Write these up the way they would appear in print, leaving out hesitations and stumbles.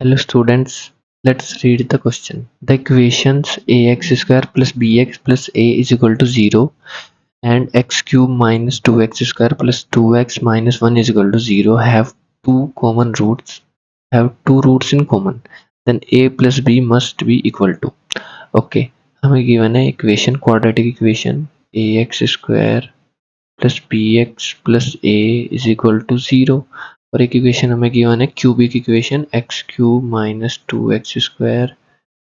Hello students, let's read the question. The equations ax square plus bx plus a is equal to 0 and x cube minus 2x square plus 2x minus 1 is equal to 0 have two roots in common. Then a plus b must be equal to. Okay, हमें given है equation quadratic equation ax square plus b x plus a is equal to 0 और एक equation हमें given है cubic equation x cube minus 2x²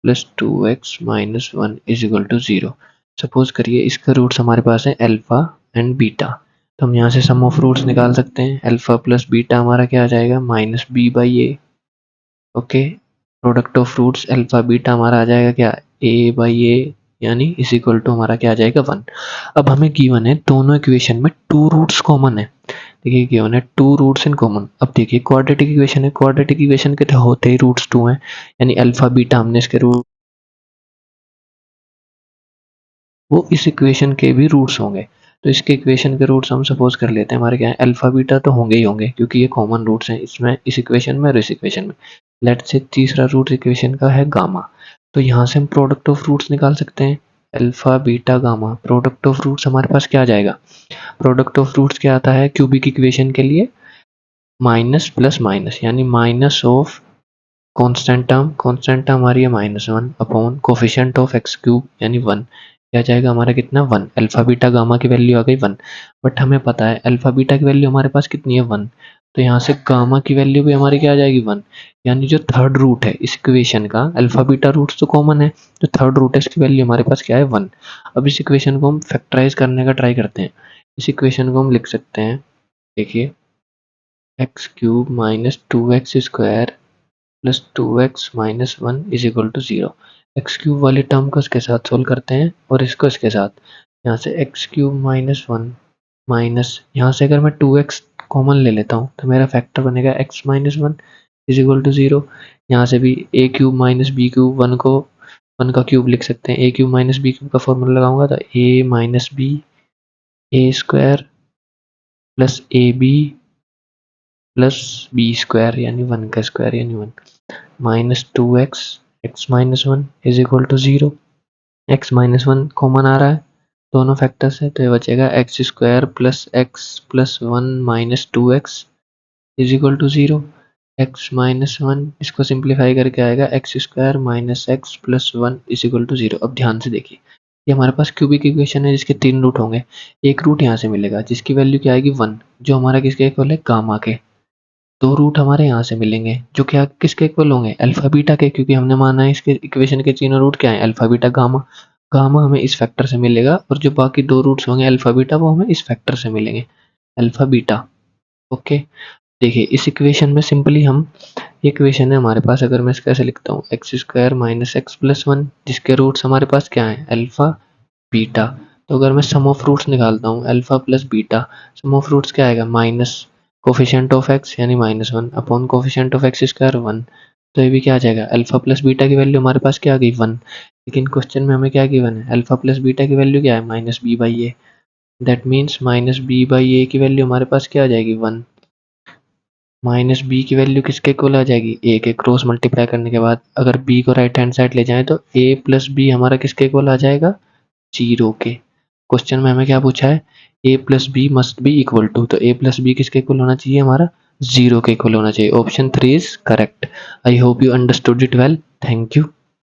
plus 2x minus 1 is equal to 0। Suppose करिए इसका roots हमारे पास है अल्फा एंड बीटा, तो हम यहाँ से सम ऑफ रूट्स निकाल सकते हैं। अल्फा प्लस बीटा हमारा क्या आ जाएगा minus b by a. Okay, product of roots alpha beta हमारा आ जाएगा क्या ए बाई ए, यानी इज इक्वल टू हमारा क्या आ जाएगा 1। अब हमें गिवन है दोनों इक्वेशन में टू रूट्स कॉमन है। देखिए गिवन है टू रूट्स इन कॉमन। अब देखिए क्वाड्रेटिक इक्वेशन है, क्वाड्रेटिक इक्वेशन के तो होते ही रूट्स 2 हैं, यानी अल्फा बीटा हमने इसके रूट वो इस इक्वेशन के भी रूट्स होंगे। तो इसके इक्वेशन के रूट्स हम सपोज कर लेते हैं हमारे क्या है अल्फा बीटा तो होंगे ही होंगे क्योंकि ये कॉमन रूट्स हैं इसमें, इस इक्वेशन में और इस इक्वेशन में। लेट्स से तीसरा रूट इक्वेशन का है गामा, तो यहाँ से हम प्रोडक्ट ऑफ रूट्स निकाल सकते हैं alpha beta gamma. Product of roots हमारे पास क्या आ जाएगा, प्रोडक्ट ऑफ रूट्स क्या आता है क्यूबिक इक्वेशन के लिए माइनस प्लस माइनस, यानी माइनस ऑफ कांस्टेंट टर्म हमारी है -1 upon coefficient of x cube यानी 1, क्या जाएगा हमारा कितना 1। अल्फा बीटा गामा की वैल्यू आ गई 1, बट हमें पता है अल्फा बीटा की वैल्यू हमारे पास कितनी है 1, तो यहाँ से गामा की वैल्यू भी हमारी क्या आ जाएगी 1। यानी जो थर्ड रूट है इस इक्वेशन का, अल्फा बीटा रूट्स तो कॉमन है, जो थर्ड रूट है इसकी वैल्यू हमारे पास क्या है 1। अब इस इक्वेशन को हम फैक्टराइज करने का ट्राई करते हैं। इस इक्वेशन को हम लिख सकते हैं, देखिए x cube minus 2x² plus 2x minus 1 is equal to 0। X cube वाले टर्म को इसके साथ सोल्व करते हैं और इसको इसके साथ, यहाँ से एक्स क्यूब माइनस 1 माइनस, यहाँ से अगर मैं 2x कॉमन ले लेता हूँ तो मेरा फैक्टर बनेगा x minus 1 is equal to 0। यहाँ से भी a cube minus b cube 1 को 1 का क्यूब लिख सकते हैं, a cube minus b cube का फॉर्मूला लगाऊंगा तो a minus b a square plus a b plus b square यानी 1 का स्क्वायर यानी 1 minus 2x x minus 1 is equal to 0। X minus 1 common आ रहा है दोनों फैक्टर से, तो ये बचेगा x square plus x plus 1 minus 2x is equal to 0। X minus 1 इसको सिंप्लीफाई करके आएगा x square minus x plus 1 is equal to 0। अब ध्यान से देखिए ये हमारे पास क्यूबिक इक्वेशन है जिसके 3 रूट होंगे, एक रूट यहाँ से मिलेगा जिसकी वैल्यू क्या आएगी 1, जो हमारा किसके इक्वल है गामा के। दो रूट हमारे यहाँ से मिलेंगे जो क्या किसके इक्वल होंगे अल्फा बीटा के, क्योंकि हमने माना है इसके इक्वेशन के तीनों रूट क्या है अल्फा बीटा गामा। गामा हमें इस फैक्टर से मिलेगा और जो बाकी दो रूट्स होंगे अल्फा बीटा वो हमें इस फैक्टर से मिलेंगे अल्फा बीटा। ओके, देखिए इस इक्वेशन में सिंपली हम, ये इक्वेशन है हमारे पास, अगर मैं इसको ऐसे लिखता हूँ x square minus x plus 1 जिसके रूट्स हमारे पास क्या है अल्फा बीटा। तो अगर मैं सम ऑफ रूट्स निकालता हूँ alpha plus beta, sum of roots क्या आएगा माइनस कोफिशिएंट ऑफ एक्स यानी -1 upon coefficient of x square 1, तो ये भी क्या आ जाएगा अल्फा प्लस बीटा की वैल्यू हमारे पास क्या आ गई 1। लेकिन क्वेश्चन में हमें क्या गिवन है अल्फा प्लस बीटा की वैल्यू क्या है minus b by a, that means minus b by a की वैल्यू हमारे पास क्या आ जाएगी 1। माइनस बी की वैल्यू किसके इक्वल आ जाएगी ए के, क्रॉस मल्टीप्लाई करने के बाद अगर बी को राइट हैंड साइड ले जाएं तो ए प्लस बी हमारा किसके इक्वल आ जाएगा 0 के। क्वेश्चन में हमें क्या पूछा है a plus b must be equal to, तो a प्लस बी किसके इक्वल होना चाहिए हमारा 0 के इक्वल होना चाहिए। Option 3 is correct. I hope you understood it well, thank you.